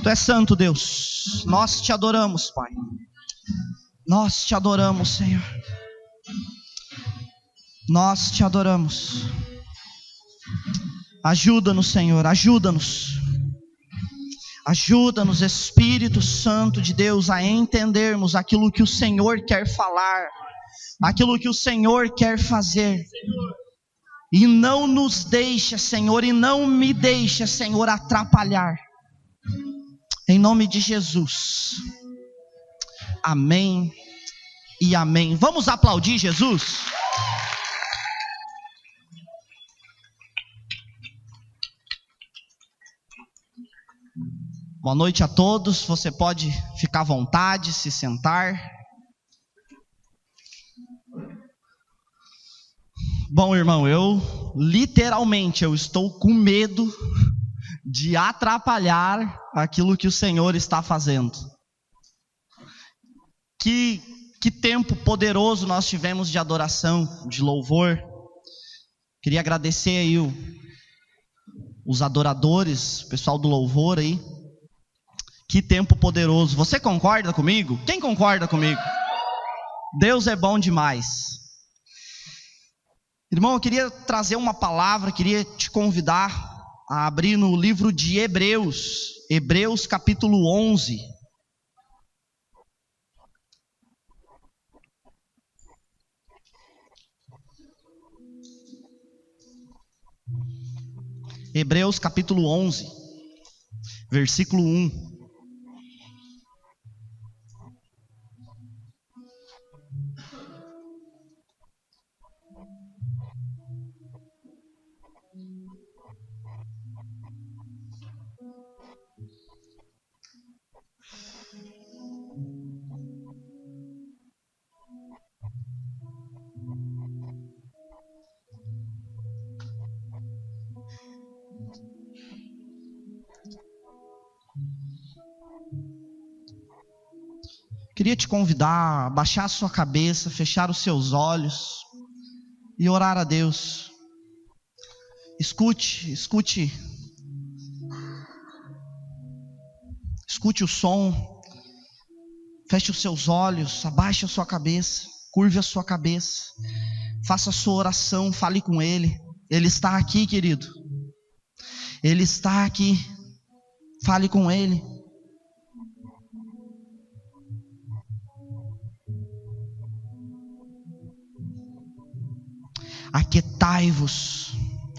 Tu és santo, Deus. Nós te adoramos, Pai. Nós te adoramos, Senhor. Nós te adoramos. Ajuda-nos, Senhor, ajuda-nos. Ajuda-nos, Espírito Santo de Deus, a entendermos aquilo que o Senhor quer falar, aquilo que o Senhor quer fazer. E não nos deixa, Senhor, e não me deixa, Senhor, atrapalhar. Em nome de Jesus. Amém e amém. Vamos aplaudir Jesus? Boa noite a todos. Você pode ficar à vontade, se sentar. Bom, irmão, eu estou com medo de atrapalhar aquilo que o Senhor está fazendo. Que tempo poderoso nós tivemos de adoração, de louvor. Queria agradecer aí os adoradores, o pessoal do louvor aí. Que tempo poderoso. Você concorda comigo? Quem concorda comigo? Deus é bom demais. Irmão, eu queria trazer uma palavra, queria te convidar a abrir no livro de Hebreus. Hebreus capítulo 11. Hebreus capítulo 11, versículo 1. Queria te convidar a baixar a sua cabeça, fechar os seus olhos e orar a Deus. Escute o som. Feche os seus olhos, abaixe a sua cabeça, curve a sua cabeça. Faça a sua oração, fale com Ele. Ele está aqui, querido. Ele está aqui. Fale com Ele.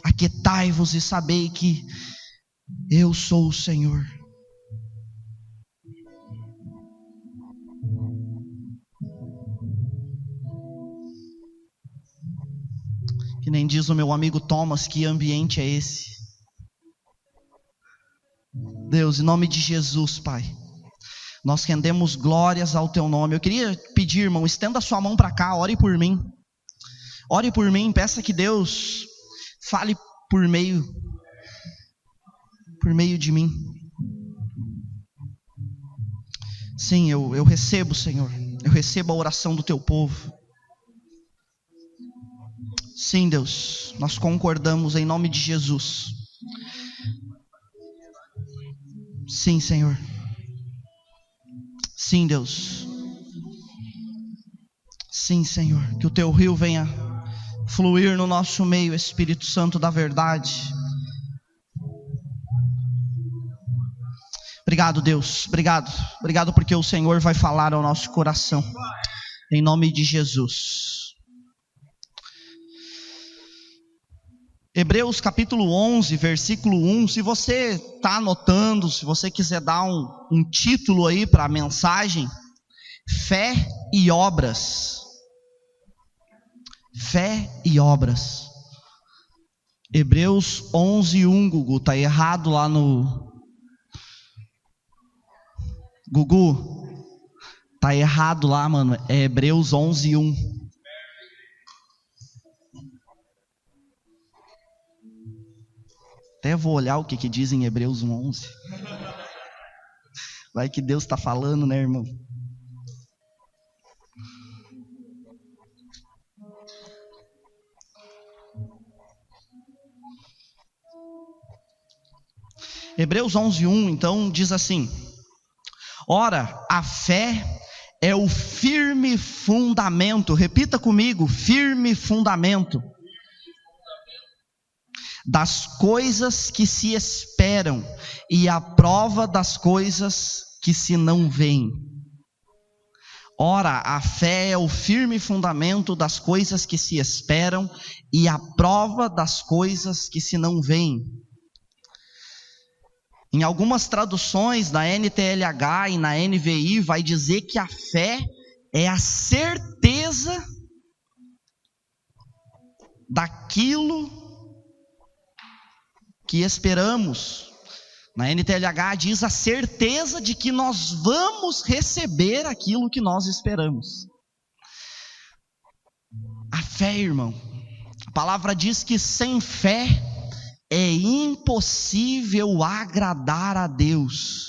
Aquietai-vos e sabei que eu sou o Senhor. Que nem diz o meu amigo Thomas, que ambiente é esse? Deus, em nome de Jesus, Pai, nós rendemos glórias ao Teu nome. Eu queria pedir, irmão, estenda a sua mão para cá, ore por mim. Ore por mim, peça que Deus fale por meio de mim. Sim, eu recebo, Senhor. Eu recebo a oração do Teu povo. Sim, Deus, nós concordamos em nome de Jesus. Sim, Senhor. Sim, Deus. Sim, Senhor, que o Teu rio venha fluir no nosso meio, Espírito Santo da verdade. Obrigado, Deus, obrigado porque o Senhor vai falar ao nosso coração, em nome de Jesus. Hebreus capítulo 11, versículo 1, se você está anotando, se você quiser dar um título aí para a mensagem, Fé e Obras. Fé e obras. Hebreus 11, 1, Gugu, tá errado lá no... Gugu, tá errado lá, mano, é Hebreus 11, 1. Até vou olhar o que diz em Hebreus 11. Vai que Deus está falando, né, irmão? Hebreus 11:1, então, diz assim: ora, a fé é o firme fundamento, repita comigo, firme fundamento, das coisas que se esperam e a prova das coisas que se não veem. Ora, a fé é o firme fundamento das coisas que se esperam e a prova das coisas que se não veem. Em algumas traduções, na NTLH e na NVI, vai dizer que a fé é a certeza daquilo que esperamos. Na NTLH diz a certeza de que nós vamos receber aquilo que nós esperamos. A fé, irmão, a palavra diz que sem fé é impossível agradar a Deus.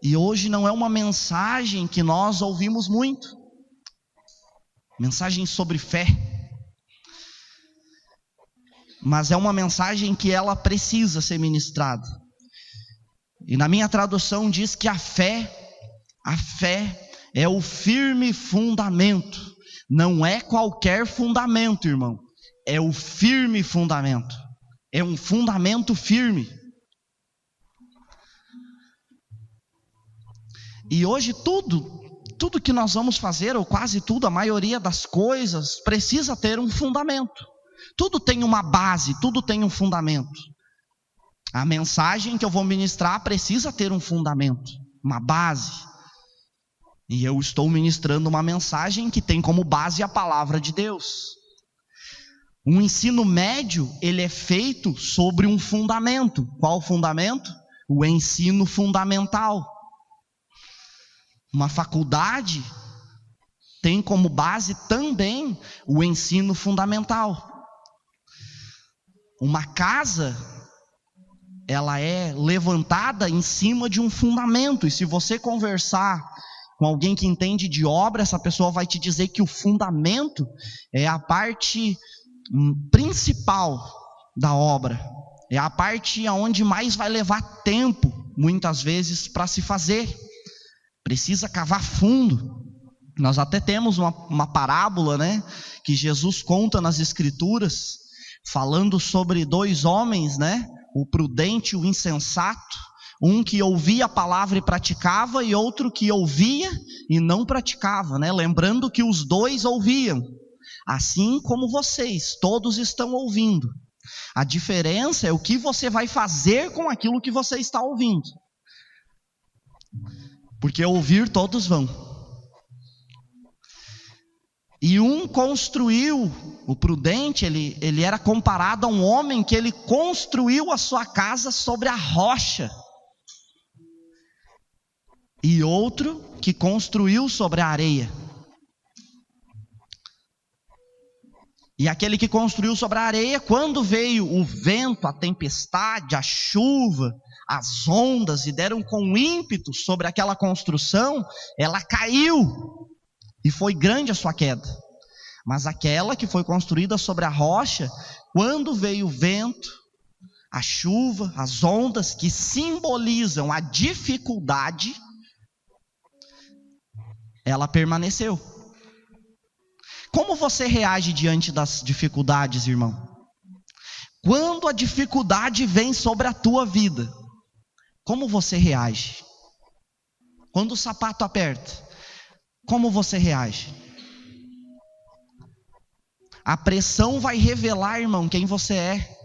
E hoje não é uma mensagem que nós ouvimos muito. Mensagem sobre fé. Mas é uma mensagem que ela precisa ser ministrada. E na minha tradução diz que a fé é o firme fundamento. Não é qualquer fundamento, irmão. É o firme fundamento. É um fundamento firme. E hoje tudo que nós vamos fazer, ou quase tudo, a maioria das coisas, precisa ter um fundamento. Tudo tem uma base, tudo tem um fundamento. A mensagem que eu vou ministrar precisa ter um fundamento, uma base. E eu estou ministrando uma mensagem que tem como base a palavra de Deus. Um ensino médio, ele é feito sobre um fundamento. Qual fundamento? O ensino fundamental. Uma faculdade tem como base também o ensino fundamental. Uma casa, ela é levantada em cima de um fundamento. E se você conversar com alguém que entende de obra, essa pessoa vai te dizer que o fundamento é a parte principal da obra. É a parte onde mais vai levar tempo, muitas vezes, para se fazer. Precisa cavar fundo. Nós até temos uma parábola, né, que Jesus conta nas Escrituras, falando sobre dois homens, né, o prudente e o insensato. Um que ouvia a palavra e praticava, e outro que ouvia e não praticava, né? Lembrando que os dois ouviam, assim como vocês, todos estão ouvindo. A diferença é o que você vai fazer com aquilo que você está ouvindo. Porque ouvir todos vão. E um construiu, o prudente, ele era comparado a um homem que ele construiu a sua casa sobre a rocha. E outro que construiu sobre a areia. E aquele que construiu sobre a areia, quando veio o vento, a tempestade, a chuva, as ondas, e deram com ímpeto sobre aquela construção, ela caiu, e foi grande a sua queda. Mas aquela que foi construída sobre a rocha, quando veio o vento, a chuva, as ondas, que simbolizam a dificuldade, ela permaneceu. Como você reage diante das dificuldades, irmão? Quando a dificuldade vem sobre a tua vida, como você reage? Quando o sapato aperta, como você reage? A pressão vai revelar, irmão, quem você é.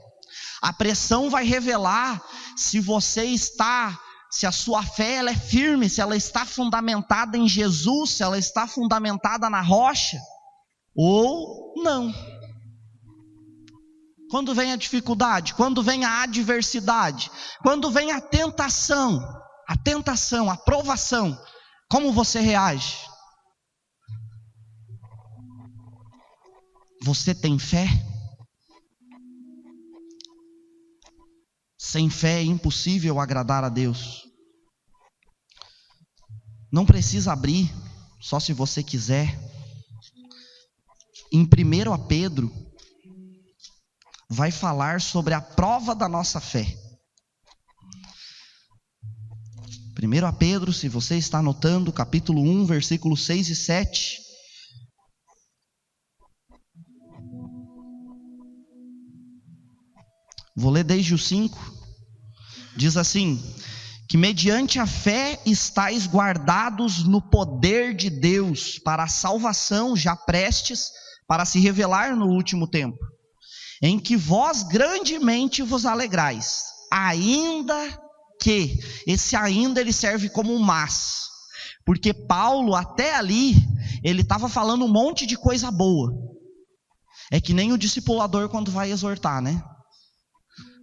A pressão vai revelar se você está, se a sua fé ela é firme, se ela está fundamentada em Jesus, se ela está fundamentada na rocha, ou não. Quando vem a dificuldade, quando vem a adversidade, quando vem a tentação, a provação, como você reage? Você tem fé? Sem fé é impossível agradar a Deus. Não precisa abrir, só se você quiser. Em 1 Pedro, vai falar sobre a prova da nossa fé. 1 Pedro, se você está anotando, capítulo 1, versículos 6 e 7. Vou ler desde o 5. Diz assim: que mediante a fé estáis guardados no poder de Deus para a salvação já prestes para se revelar no último tempo, em que vós grandemente vos alegrais, ainda que, esse ainda ele serve como um mas, porque Paulo até ali, ele estava falando um monte de coisa boa. É que nem o discipulador quando vai exortar, né?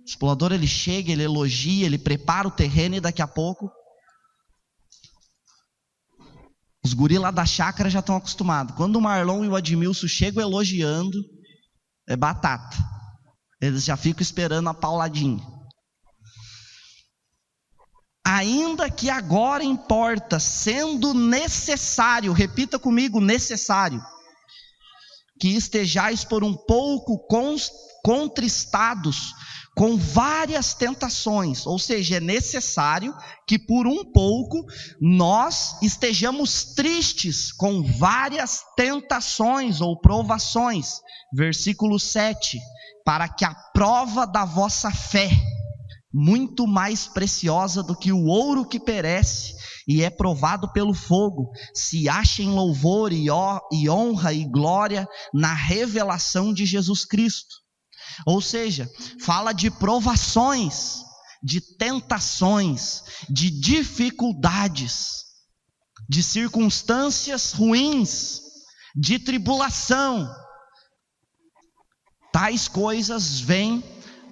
O discipulador, ele chega, ele elogia, ele prepara o terreno e daqui a pouco os guri lá da chácara já estão acostumados. Quando o Marlon e o Admilson chegam elogiando, é batata. Eles já ficam esperando a pauladinha. Ainda que agora importa, sendo necessário, repita comigo, necessário, que estejais por um pouco contristados com várias tentações, ou seja, é necessário que por um pouco nós estejamos tristes com várias tentações ou provações. Versículo 7, para que a prova da vossa fé, muito mais preciosa do que o ouro que perece e é provado pelo fogo, se ache em louvor e honra e glória na revelação de Jesus Cristo. Ou seja, fala de provações, de tentações, de dificuldades, de circunstâncias ruins, de tribulação. Tais coisas vêm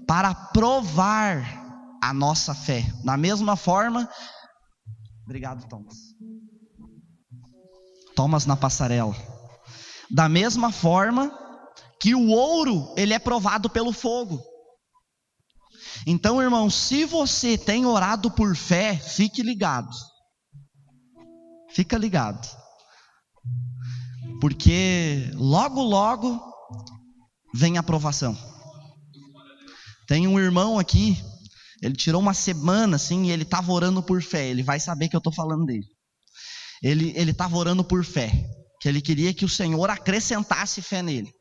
para provar a nossa fé. Da mesma forma, obrigado, Thomas. Thomas na passarela. Da mesma forma que o ouro, ele é provado pelo fogo. Então, irmão, se você tem orado por fé, fique ligado. Fica ligado. Porque logo, logo vem a provação. Tem um irmão aqui, ele tirou uma semana assim, e ele estava orando por fé. Ele vai saber que eu estou falando dele. Ele estava orando por fé, que ele queria que o Senhor acrescentasse fé nele.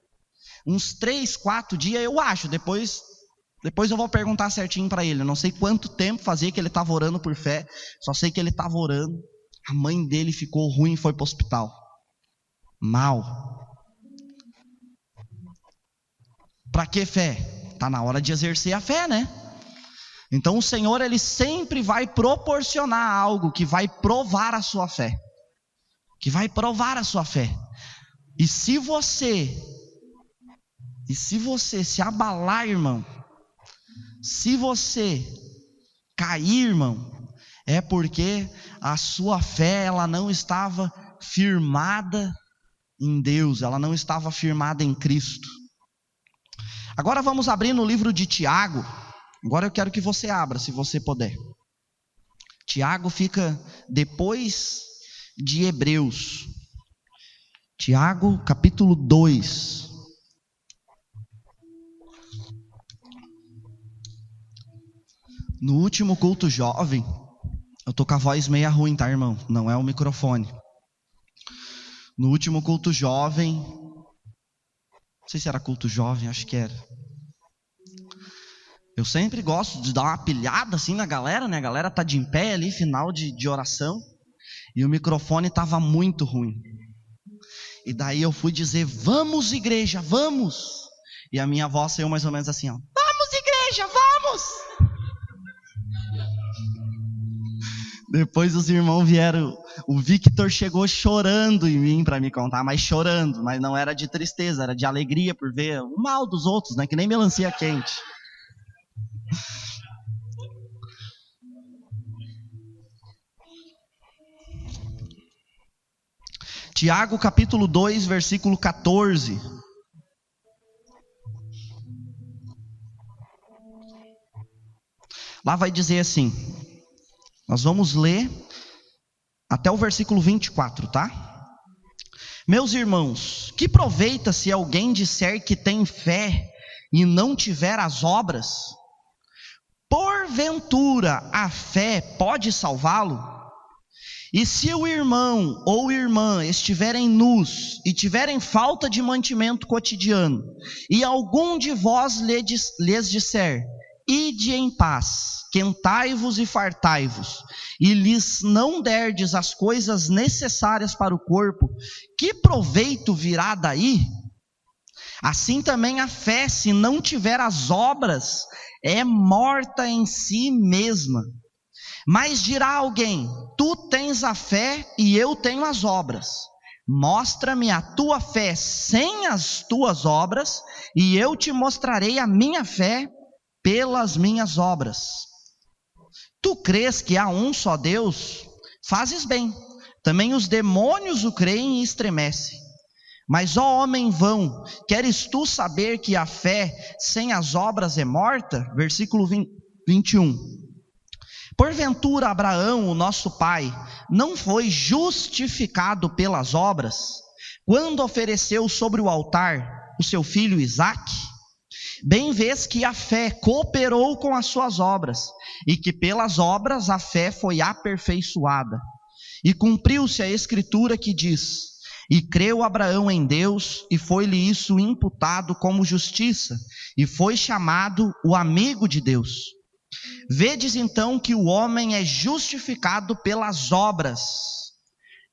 Uns 3, 4 dias, eu acho, depois eu vou perguntar certinho para ele. Eu não sei quanto tempo fazia que ele estava orando por fé, só sei que ele estava orando. A mãe dele ficou ruim e foi para o hospital. Mal. Para que fé? Está na hora de exercer a fé, né? Então o Senhor, ele sempre vai proporcionar algo que vai provar a sua fé. Que vai provar a sua fé. E se você se abalar, irmão, se você cair, irmão, é porque a sua fé, ela não estava firmada em Deus, ela não estava firmada em Cristo. Agora vamos abrir no livro de Tiago. Agora eu quero que você abra, se você puder. Tiago fica depois de Hebreus. Tiago, capítulo 2. No último culto jovem, eu tô com a voz meia ruim, tá, irmão? Não é o microfone. No último culto jovem, não sei se era culto jovem, acho que era. Eu sempre gosto de dar uma pilhada assim na galera, né? A galera tá de em pé ali, final de oração. E o microfone tava muito ruim. E daí eu fui dizer, vamos igreja, vamos. E a minha voz saiu mais ou menos assim, ó. Vamos igreja, vamos. Depois os irmãos vieram, o Victor chegou chorando em mim para me contar, mas chorando, mas não era de tristeza, era de alegria por ver o mal dos outros, né? Que nem melancia quente. Tiago capítulo 2, versículo 14. Lá vai dizer assim, nós vamos ler até o versículo 24, tá? Meus irmãos, que proveita se alguém disser que tem fé e não tiver as obras, porventura a fé pode salvá-lo? E se o irmão ou irmã estiverem nus e tiverem falta de mantimento cotidiano, e algum de vós lhes disser: ide em paz, quentai-vos e fartai-vos, e lhes não derdes as coisas necessárias para o corpo, que proveito virá daí? Assim também a fé, se não tiver as obras, é morta em si mesma. Mas dirá alguém: tu tens a fé e eu tenho as obras. Mostra-me a tua fé sem as tuas obras, e eu te mostrarei a minha fé pelas minhas obras. Tu crês que há um só Deus? Fazes bem. Também os demônios o creem e estremecem. Mas, ó homem vão, queres tu saber que a fé sem as obras é morta? Versículo 21. Porventura Abraão, o nosso pai, não foi justificado pelas obras, quando ofereceu sobre o altar o seu filho Isaque? Bem vês que a fé cooperou com as suas obras, e que pelas obras a fé foi aperfeiçoada. E cumpriu-se a escritura que diz: e creu Abraão em Deus, e foi-lhe isso imputado como justiça, e foi chamado o amigo de Deus. Vedes então que o homem é justificado pelas obras,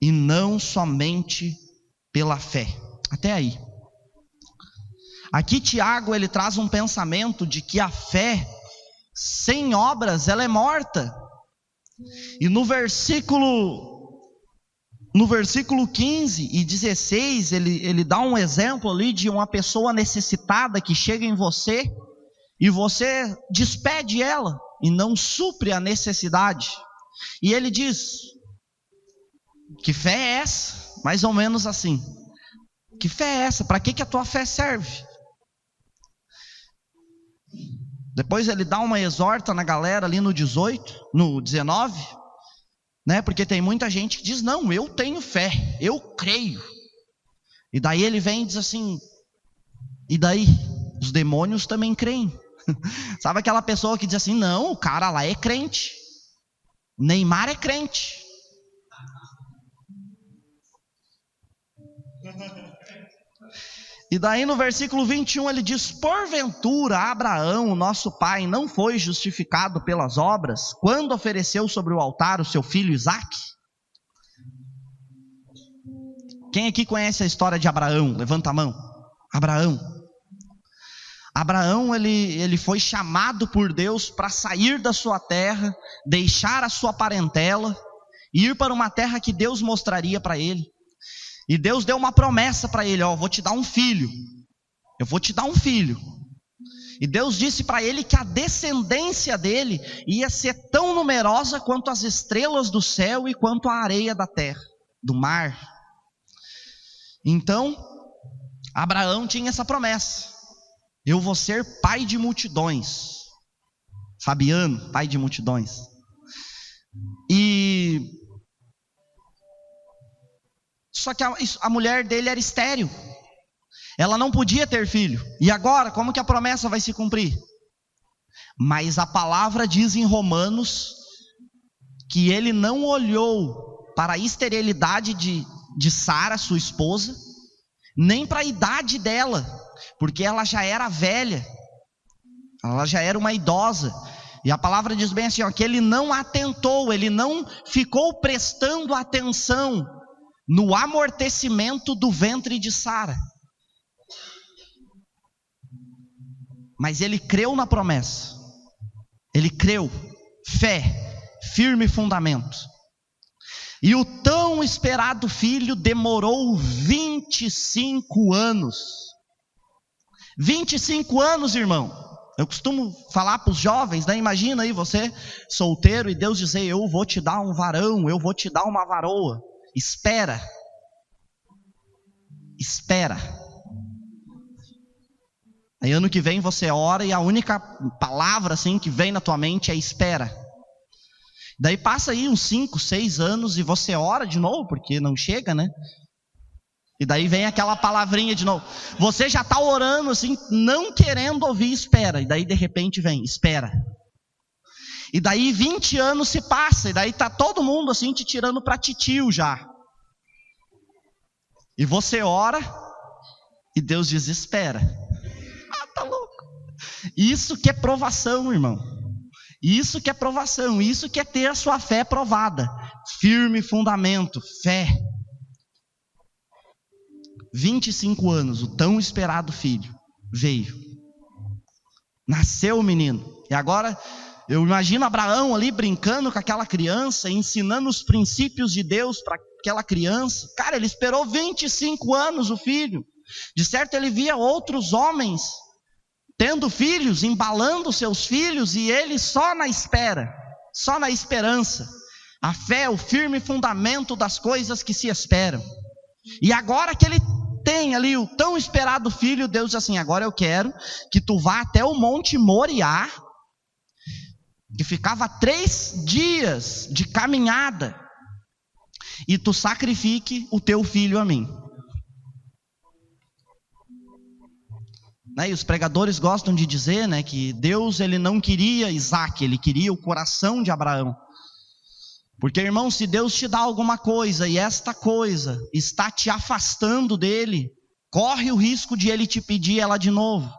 e não somente pela fé. Até aí. Aqui Tiago, ele traz um pensamento de que a fé sem obras, ela é morta. E no versículo 15 e 16, ele dá um exemplo ali de uma pessoa necessitada que chega em você, e você despede ela, e não supre a necessidade. E ele diz: que fé é essa? Mais ou menos assim. Que fé é essa? Para que a tua fé serve? Depois ele dá uma exorta na galera ali no 19, né? Porque tem muita gente que diz: não, eu tenho fé, eu creio. E daí ele vem e diz assim: e daí? Os demônios também creem. Sabe aquela pessoa que diz assim: não, o cara lá é crente, Neymar é crente. E daí no versículo 21 ele diz: porventura Abraão, nosso pai, não foi justificado pelas obras, quando ofereceu sobre o altar o seu filho Isaque? Quem aqui conhece a história de Abraão? Levanta a mão. Abraão, ele foi chamado por Deus para sair da sua terra, deixar a sua parentela, e ir para uma terra que Deus mostraria para ele. E Deus deu uma promessa para ele: ó, vou te dar um filho. Eu vou te dar um filho. E Deus disse para ele que a descendência dele ia ser tão numerosa quanto as estrelas do céu e quanto a areia da terra, do mar. Então, Abraão tinha essa promessa: eu vou ser pai de multidões. Fabiano, pai de multidões. Só que a mulher dele era estéril, ela não podia ter filho. E agora, como que a promessa vai se cumprir? Mas a palavra diz em Romanos que ele não olhou para a esterilidade de Sara, sua esposa, nem para a idade dela, porque ela já era velha, ela já era uma idosa. E a palavra diz bem assim, ó, que ele não atentou, ele não ficou prestando atenção no amortecimento do ventre de Sara. Mas ele creu na promessa. Ele creu. Fé, firme fundamento. E o tão esperado filho demorou 25 anos. 25 anos, irmão. Eu costumo falar para os jovens, né? Imagina aí você solteiro e Deus dizer: eu vou te dar um varão, eu vou te dar uma varoa. Espera. Aí ano que vem você ora e a única palavra assim que vem na tua mente é espera. Daí passa aí uns 5, 6 anos e você ora de novo, porque não chega, né? E daí vem aquela palavrinha de novo. Você já está orando assim, não querendo ouvir, espera. E daí de repente vem, espera. E daí 20 anos se passa, e daí tá todo mundo assim te tirando para titio já. E você ora, e Deus diz, espera. Ah, tá louco. Isso que é provação, irmão. Isso que é provação, isso que é ter a sua fé provada. Firme fundamento, fé. 25 anos, o tão esperado filho veio. Nasceu o menino. E agora, eu imagino Abraão ali brincando com aquela criança, ensinando os princípios de Deus para aquela criança. Cara, ele esperou 25 anos o filho. De certo, ele via outros homens tendo filhos, embalando seus filhos, e ele só na espera, só na esperança. A fé é o firme fundamento das coisas que se esperam. E agora que ele tem ali o tão esperado filho, Deus diz assim, agora eu quero que tu vá até o Monte Moriá, que ficava 3 dias de caminhada, e tu sacrifique o teu filho a mim. E os pregadores gostam de dizer, que Deus ele não queria Isaac, ele queria o coração de Abraão. Porque, irmão, se Deus te dá alguma coisa e esta coisa está te afastando dele, corre o risco de ele te pedir ela de novo.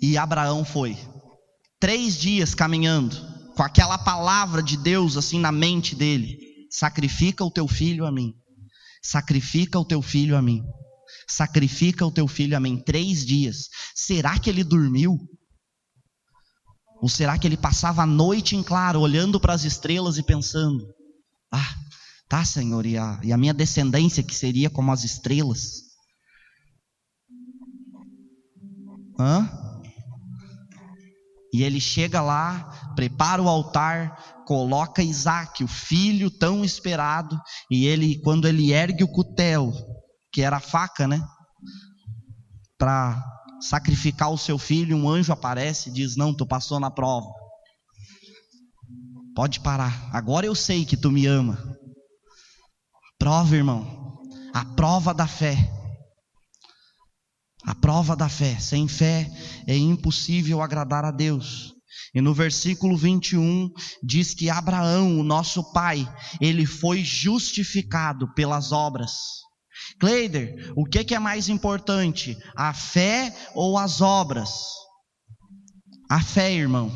E Abraão foi 3 dias caminhando, com aquela palavra de Deus assim na mente dele: sacrifica o teu filho a mim, sacrifica o teu filho a mim, sacrifica o teu filho a mim. 3 dias. Será que ele dormiu? Ou será que ele passava a noite em claro, olhando para as estrelas e pensando: ah, tá, Senhor, e a minha descendência que seria como as estrelas? E ele chega lá, prepara o altar, coloca Isaac, o filho tão esperado, e ele, quando ele ergue o cutelo, que era a faca, para sacrificar o seu filho, um anjo aparece e diz: não, tu passou na prova, pode parar, agora eu sei que tu me ama. Prova, irmão, a prova da fé. A prova da fé. Sem fé é impossível agradar a Deus. E no versículo 21 diz que Abraão, o nosso pai, ele foi justificado pelas obras. Cleider, o que é mais importante? A fé ou as obras? A fé, irmão.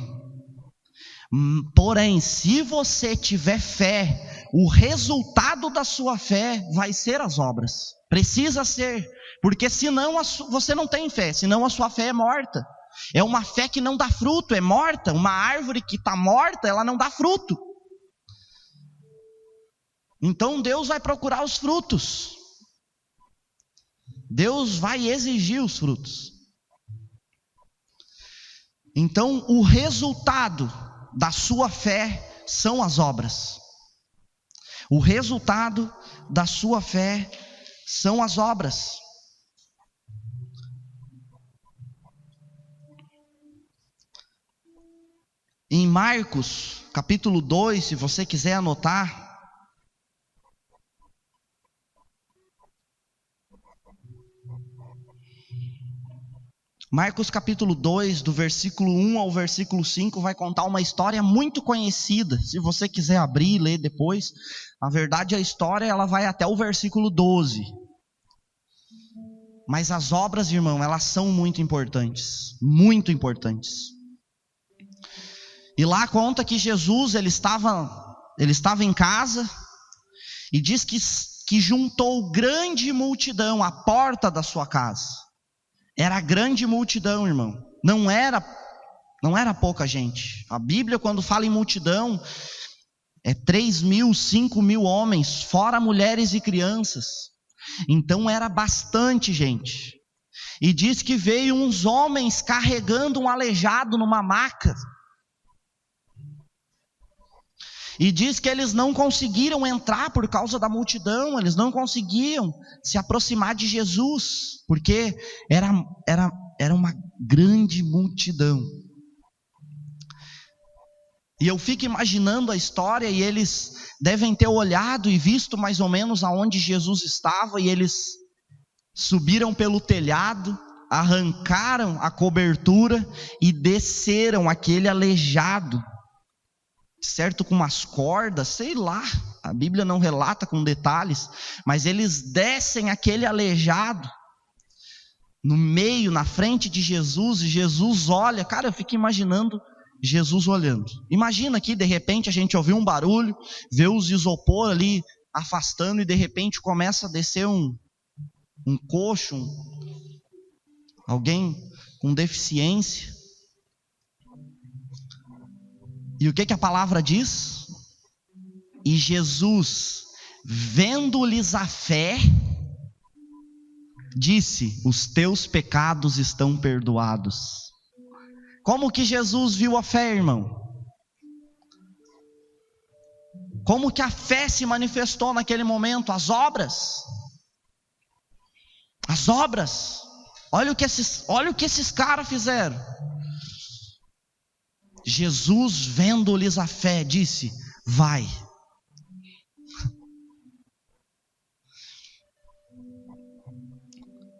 Porém, se você tiver fé, o resultado da sua fé vai ser as obras. Precisa ser, porque senão você não tem fé, senão a sua fé é morta. É uma fé que não dá fruto, é morta. Uma árvore que está morta, ela não dá fruto. Então Deus vai procurar os frutos. Deus vai exigir os frutos. Então o resultado da sua fé são as obras. O resultado da sua fé são as obras. Em Marcos, capítulo 2, se você quiser anotar. Marcos capítulo 2, do versículo 1 ao versículo 5, vai contar uma história muito conhecida. Se você quiser abrir e ler depois, na verdade a história ela vai até o versículo 12. Mas as obras, irmão, elas são muito importantes. Muito importantes. E lá conta que Jesus, ele estava em casa, e diz que juntou grande multidão à porta da sua casa. Era grande multidão, irmão. Não era pouca gente. A Bíblia, quando fala em multidão, é 3.000, 5.000 homens, fora mulheres e crianças. Então era bastante gente. E diz que veio uns homens carregando um aleijado numa maca. E diz que eles não conseguiram entrar por causa da multidão, eles não conseguiam se aproximar de Jesus, porque era uma grande multidão. E eu fico imaginando a história, e eles devem ter olhado e visto mais ou menos aonde Jesus estava, e eles subiram pelo telhado, arrancaram a cobertura e desceram aquele aleijado, certo, com umas cordas, sei lá, a Bíblia não relata com detalhes, mas eles descem aquele aleijado no meio, na frente de Jesus, e Jesus olha. Cara, eu fico imaginando Jesus olhando. Imagina aqui, de repente a gente ouviu um barulho, vê os isopor ali afastando, e de repente começa a descer um coxo, alguém com deficiência. E o que a palavra diz? E Jesus, vendo-lhes a fé, disse: os teus pecados estão perdoados. Como que Jesus viu a fé, irmão? Como que a fé se manifestou naquele momento? As obras. As obras. Olha o que esses caras fizeram. Jesus, vendo-lhes a fé, disse: vai.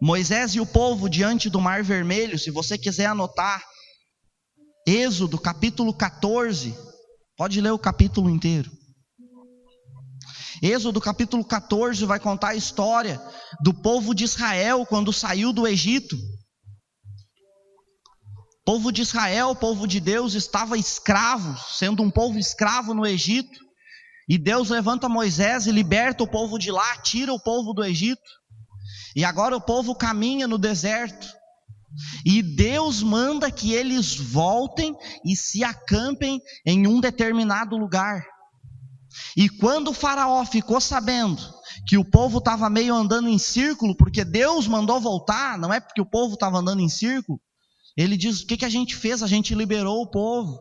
Moisés e o povo diante do Mar Vermelho, se você quiser anotar, Êxodo capítulo 14, pode ler o capítulo inteiro. Êxodo capítulo 14 vai contar a história do povo de Israel quando saiu do Egito. O povo de Israel, o povo de Deus, estava escravo, sendo um povo escravo no Egito. E Deus levanta Moisés e liberta o povo de lá, tira o povo do Egito. E agora o povo caminha no deserto. E Deus manda que eles voltem e se acampem em um determinado lugar. E quando o faraó ficou sabendo que o povo estava meio andando em círculo, porque Deus mandou voltar, não é porque o povo estava andando em círculo, ele diz: o que a gente fez? A gente liberou o povo.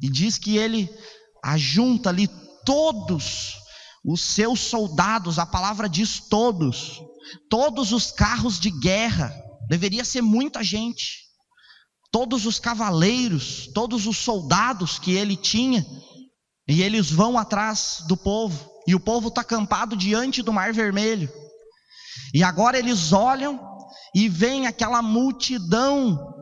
E diz que ele ajunta ali todos os seus soldados, a palavra diz todos os carros de guerra, deveria ser muita gente, todos os cavaleiros, todos os soldados que ele tinha, e eles vão atrás do povo, e o povo está acampado diante do Mar Vermelho, e agora eles olham e veem aquela multidão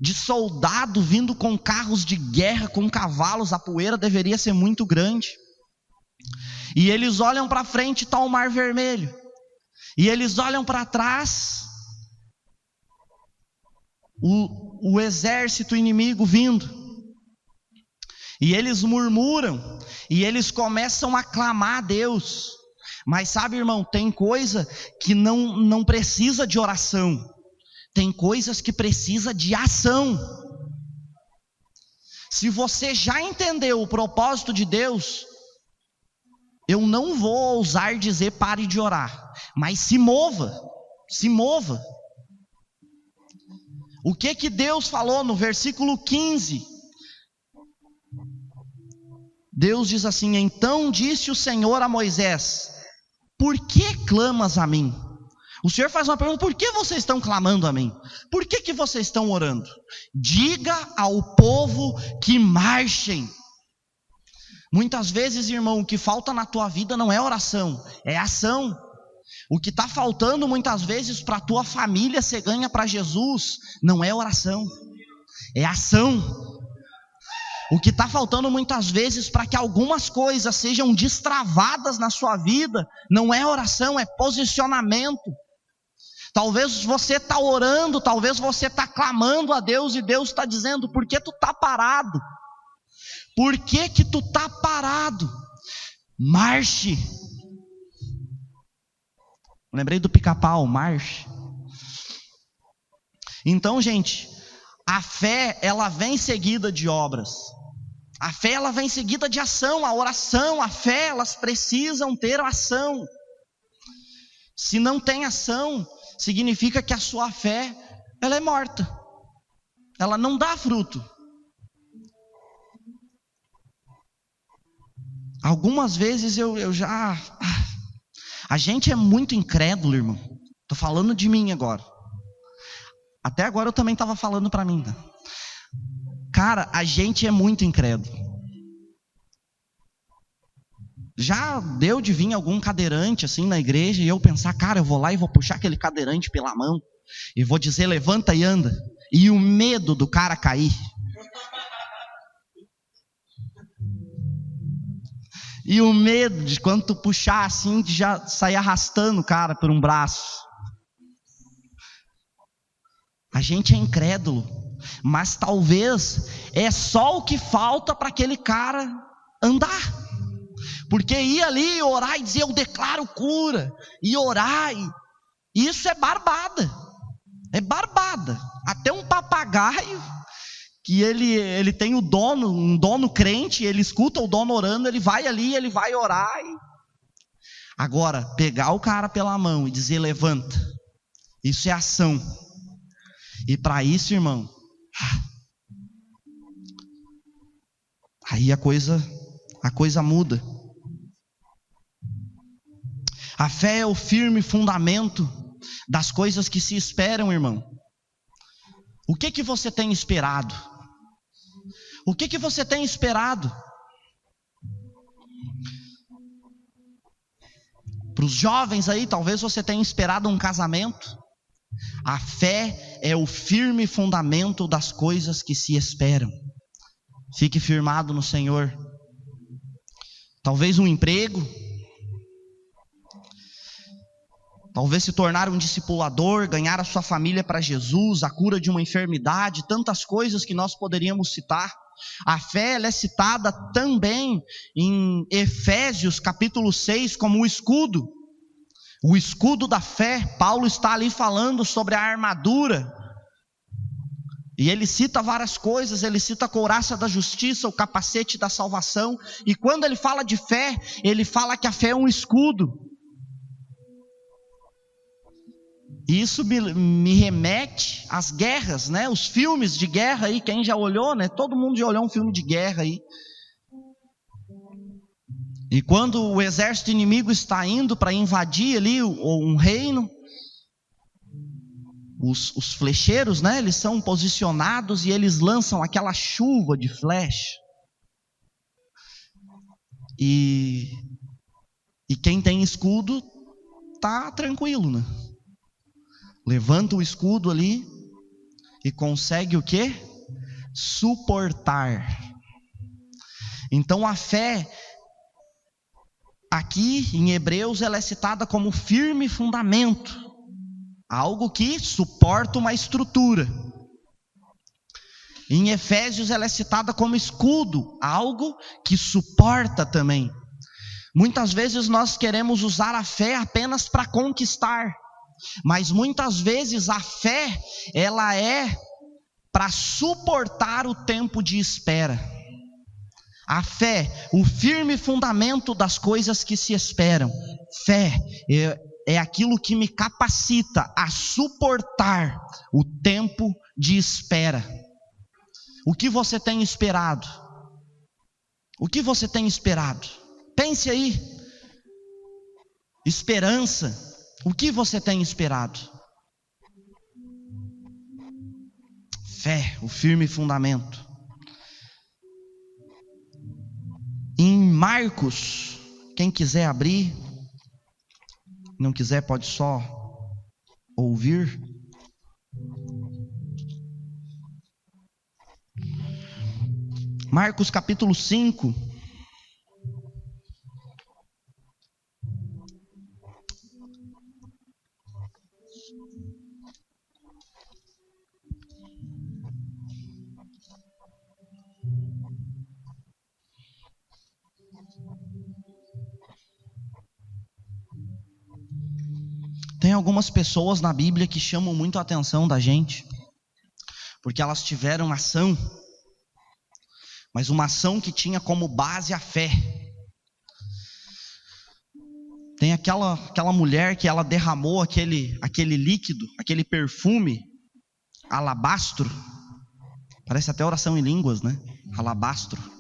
de soldado vindo com carros de guerra, com cavalos, a poeira deveria ser muito grande, e eles olham para frente, está o Mar Vermelho, e eles olham para trás, o exército inimigo vindo, e eles murmuram, e eles começam a clamar a Deus. Mas sabe, irmão, tem coisa que não precisa de oração, tem coisas que precisa de ação. Se você já entendeu o propósito de Deus, eu não vou ousar dizer pare de orar, mas se mova, se mova. O que Deus falou no versículo 15? Deus diz assim: então disse o Senhor a Moisés: por que clamas a mim? O Senhor faz uma pergunta: por que vocês estão clamando a mim? Por que vocês estão orando? Diga ao povo que marchem. Muitas vezes, irmão, o que falta na tua vida não é oração, é ação. O que está faltando muitas vezes para a tua família ser ganha para Jesus não é oração, é ação. O que está faltando muitas vezes para que algumas coisas sejam destravadas na sua vida não é oração, é posicionamento. Talvez você está orando, talvez você está clamando a Deus, e Deus está dizendo: por que tu está parado? Por que tu está parado? Marche. Lembrei do Pica-Pau, marche. Então, gente, a fé, ela vem seguida de obras. A fé, ela vem seguida de ação. A oração, a fé, elas precisam ter ação. Se não tem ação, significa que a sua fé, ela é morta. Ela não dá fruto. Algumas vezes eu já... A gente é muito incrédulo, irmão. Estou falando de mim agora. Até agora eu também estava falando para mim. Cara, a gente é muito incrédulo. Já deu de vir algum cadeirante assim na igreja e eu pensar, cara, eu vou lá e vou puxar aquele cadeirante pela mão e vou dizer, levanta e anda. E o medo do cara cair. E o medo de quando tu puxar assim, de já sair arrastando o cara por um braço. A gente é incrédulo, mas talvez é só o que falta para aquele cara andar. Porque ir ali e orar e dizer, eu declaro cura, e orar, isso é barbada. É barbada. Até um papagaio, que ele tem um dono crente, ele escuta o dono orando, ele vai ali, ele vai orar. Agora, pegar o cara pela mão e dizer, levanta, isso é ação. E para isso, irmão, aí a coisa muda. A fé é o firme fundamento das coisas que se esperam, irmão. O que você tem esperado? O que você tem esperado? Para os jovens aí, talvez você tenha esperado um casamento. A fé é o firme fundamento das coisas que se esperam. Fique firmado no Senhor. Talvez um emprego. Talvez se tornar um discipulador, ganhar a sua família para Jesus, a cura de uma enfermidade, tantas coisas que nós poderíamos citar. A fé ela é citada também em Efésios capítulo 6 como o escudo da fé. Paulo está ali falando sobre a armadura, e ele cita várias coisas, ele cita a couraça da justiça, o capacete da salvação, e quando ele fala de fé, ele fala que a fé é um escudo. Isso me remete às guerras, né? Os filmes de guerra aí, quem já olhou, né? Todo mundo já olhou um filme de guerra aí. E quando o exército inimigo está indo para invadir ali um reino, os flecheiros, né? Eles são posicionados e eles lançam aquela chuva de flecha. E quem tem escudo tá tranquilo, né? Levanta o escudo ali e consegue o quê? Suportar. Então a fé, aqui em Hebreus, ela é citada como firme fundamento. Algo que suporta uma estrutura. Em Efésios ela é citada como escudo. Algo que suporta também. Muitas vezes nós queremos usar a fé apenas para conquistar. Mas muitas vezes a fé, ela é para suportar o tempo de espera. A fé, o firme fundamento das coisas que se esperam. Fé é aquilo que me capacita a suportar o tempo de espera. O que você tem esperado? O que você tem esperado? Pense aí. Esperança. O que você tem esperado? Fé, o firme fundamento. Em Marcos, quem quiser abrir, não quiser pode só ouvir. Marcos capítulo 5. Tem algumas pessoas na Bíblia que chamam muito a atenção da gente, porque elas tiveram ação, mas uma ação que tinha como base a fé. Tem aquela mulher que ela derramou aquele líquido, aquele perfume, alabastro, parece até oração em línguas, né? Alabastro.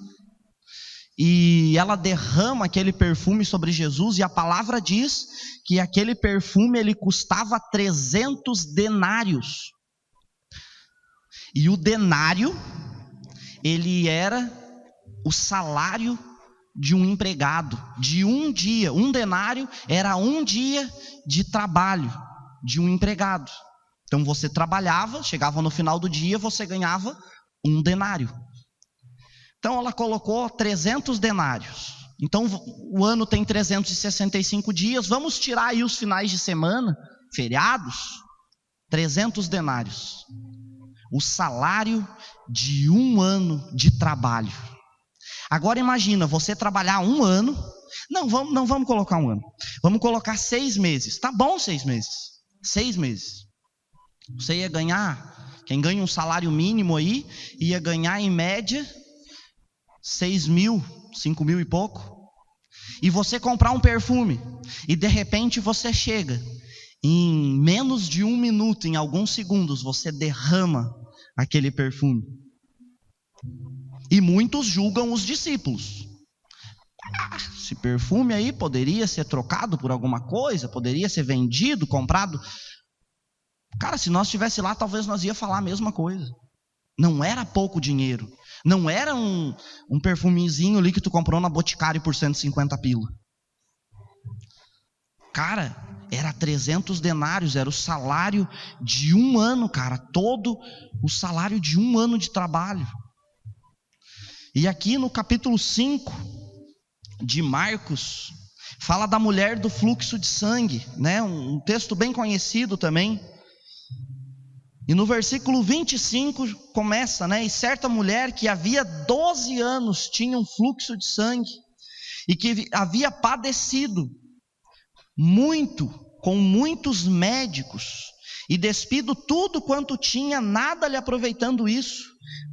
E ela derrama aquele perfume sobre Jesus, e a palavra diz que aquele perfume ele custava 300 denários. E o denário ele era o salário de um empregado, de um dia. Um denário era um dia de trabalho de um empregado. Então você trabalhava, chegava no final do dia, você ganhava um denário. Então ela colocou 300 denários. Então o ano tem 365 dias, vamos tirar aí os finais de semana, feriados, 300 denários. O salário de um ano de trabalho. Agora imagina, você trabalhar um ano, não vamos colocar um ano, vamos colocar 6 meses, tá bom 6 meses, 6 meses, você ia ganhar, quem ganha um salário mínimo aí, ia ganhar em média 6 mil, 5 mil e pouco, e você comprar um perfume, e de repente você chega, em menos de 1 minuto, em alguns segundos, você derrama aquele perfume, e muitos julgam os discípulos. Esse perfume aí poderia ser trocado por alguma coisa, poderia ser vendido, comprado. Cara, se nós estivesse lá, talvez nós ia falar a mesma coisa. Não era pouco dinheiro. Não era um perfumezinho ali que tu comprou na Boticário por 150 pila. Cara, era 300 denários, era o salário de um ano, cara. Todo o salário de um ano de trabalho. E aqui no capítulo 5 de Marcos, fala da mulher do fluxo de sangue, né? Um texto bem conhecido também. E no versículo 25 começa, né? E certa mulher que havia 12 anos tinha um fluxo de sangue, e que havia padecido muito, com muitos médicos, e despido tudo quanto tinha, nada lhe aproveitando isso,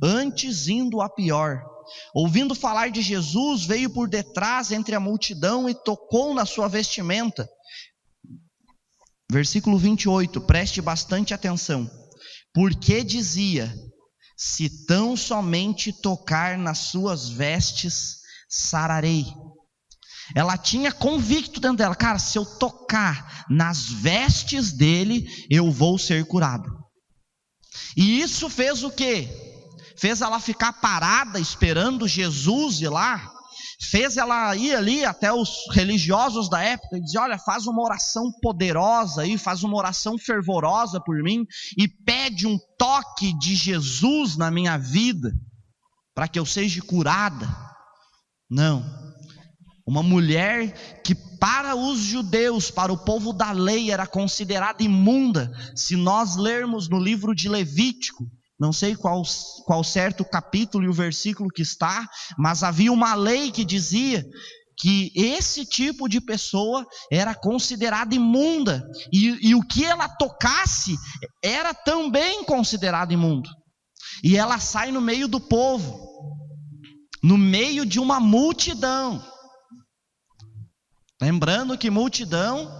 antes indo a pior. Ouvindo falar de Jesus, veio por detrás entre a multidão e tocou na sua vestimenta. Versículo 28, preste bastante atenção. Porque dizia: se tão somente tocar nas suas vestes, sararei. Ela tinha convicto dentro dela, cara, se eu tocar nas vestes dele, eu vou ser curada. E isso fez o quê? Fez ela ficar parada esperando Jesus ir lá, fez ela ir ali até os religiosos da época e dizer: olha, faz uma oração poderosa aí, faz uma oração fervorosa por mim e pede um toque de Jesus na minha vida, para que eu seja curada. Não, uma mulher que para os judeus, para o povo da lei, era considerada imunda. Se nós lermos no livro de Levítico, não sei qual certo capítulo e o versículo que está, mas havia uma lei que dizia que esse tipo de pessoa era considerada imunda, e o que ela tocasse era também considerado imundo. E ela sai no meio do povo, no meio de uma multidão. Lembrando que multidão,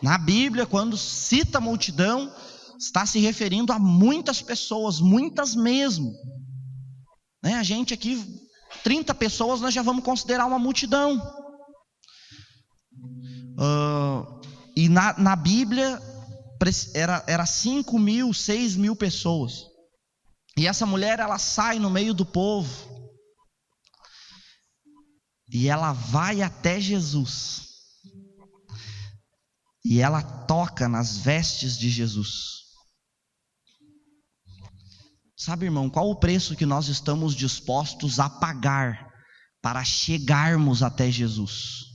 na Bíblia, quando cita multidão, está se referindo a muitas pessoas, muitas mesmo. Né? A gente aqui, 30 pessoas, nós já vamos considerar uma multidão. E na Bíblia, era 5 mil, 6 mil pessoas. E essa mulher, ela sai no meio do povo. E ela vai até Jesus. E ela toca nas vestes de Jesus. Sabe, irmão, qual o preço que nós estamos dispostos a pagar para chegarmos até Jesus?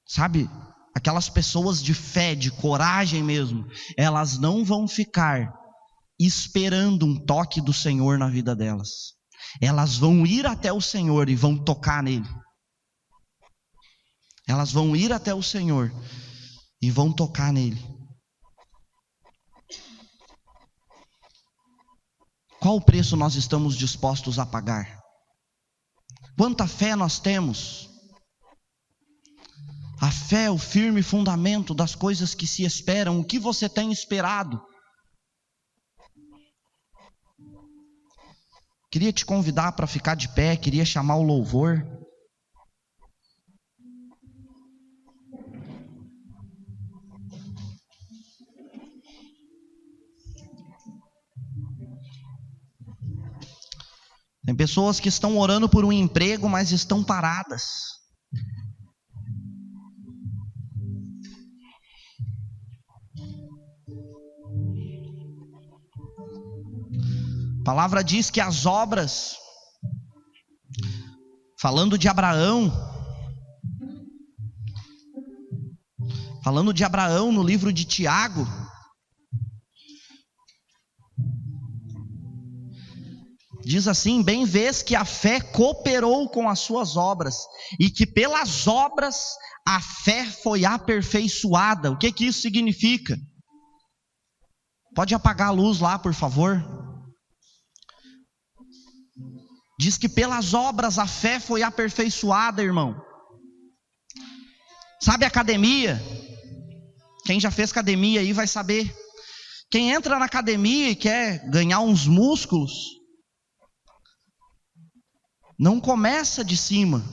Sabe, aquelas pessoas de fé, de coragem mesmo, elas não vão ficar esperando um toque do Senhor na vida delas. Elas vão ir até o Senhor e vão tocar nele. Elas vão ir até o Senhor e vão tocar nele. Qual o preço nós estamos dispostos a pagar? Quanta fé nós temos? A fé é o firme fundamento das coisas que se esperam. O que você tem esperado? Queria te convidar para ficar de pé, queria chamar o louvor. Tem pessoas que estão orando por um emprego, mas estão paradas. A palavra diz que as obras, falando de Abraão no livro de Tiago, diz assim: bem vês que a fé cooperou com as suas obras, e que pelas obras a fé foi aperfeiçoada. O que isso significa? Pode apagar a luz lá, por favor. Diz que pelas obras a fé foi aperfeiçoada, irmão. Sabe academia? Quem já fez academia aí vai saber. Quem entra na academia e quer ganhar uns músculos, não começa de cima,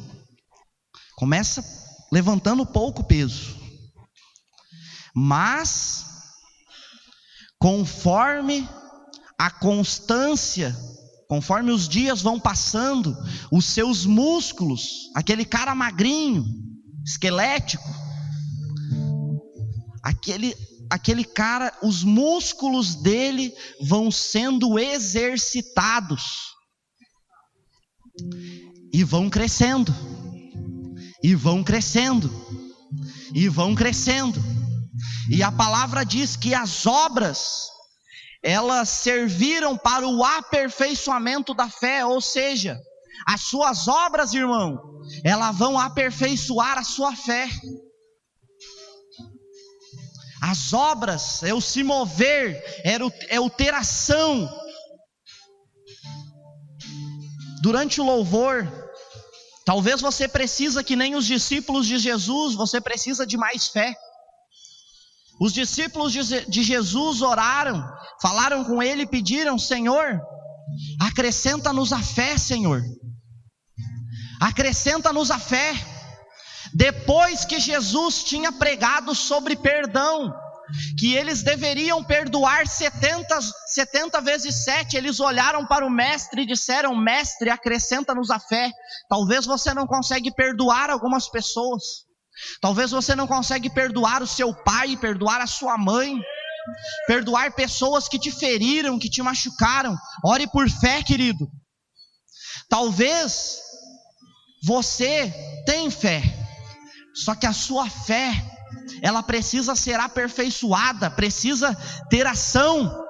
começa levantando pouco peso. Mas, conforme a constância, conforme os dias vão passando, os seus músculos, aquele cara magrinho, esquelético, aquele cara, os músculos dele vão sendo exercitados, e vão crescendo, e vão crescendo, e vão crescendo. E a palavra diz que as obras, elas serviram para o aperfeiçoamento da fé. Ou seja, as suas obras, irmão, elas vão aperfeiçoar a sua fé. As obras é o se mover, é o ter ação. Durante o louvor, talvez você precisa, que nem os discípulos de Jesus, você precisa de mais fé. Os discípulos de Jesus oraram, falaram com ele e pediram: Senhor, acrescenta-nos a fé, Senhor. Acrescenta-nos a fé. Depois que Jesus tinha pregado sobre perdão, que eles deveriam perdoar 70 vezes 7, eles olharam para o mestre e disseram: mestre, acrescenta-nos a fé. Talvez você não consegue perdoar algumas pessoas, talvez você não consegue perdoar o seu pai, perdoar a sua mãe, perdoar pessoas que te feriram, que te machucaram. Ore por fé, querido. Talvez você tenha fé, só que a sua fé, ela precisa ser aperfeiçoada, precisa ter ação.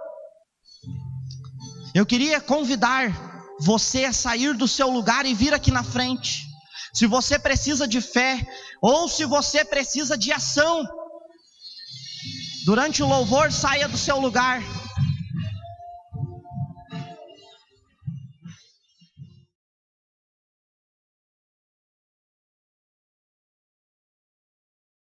Eu queria convidar você a sair do seu lugar e vir aqui na frente. Se você precisa de fé, ou se você precisa de ação, durante o louvor, saia do seu lugar.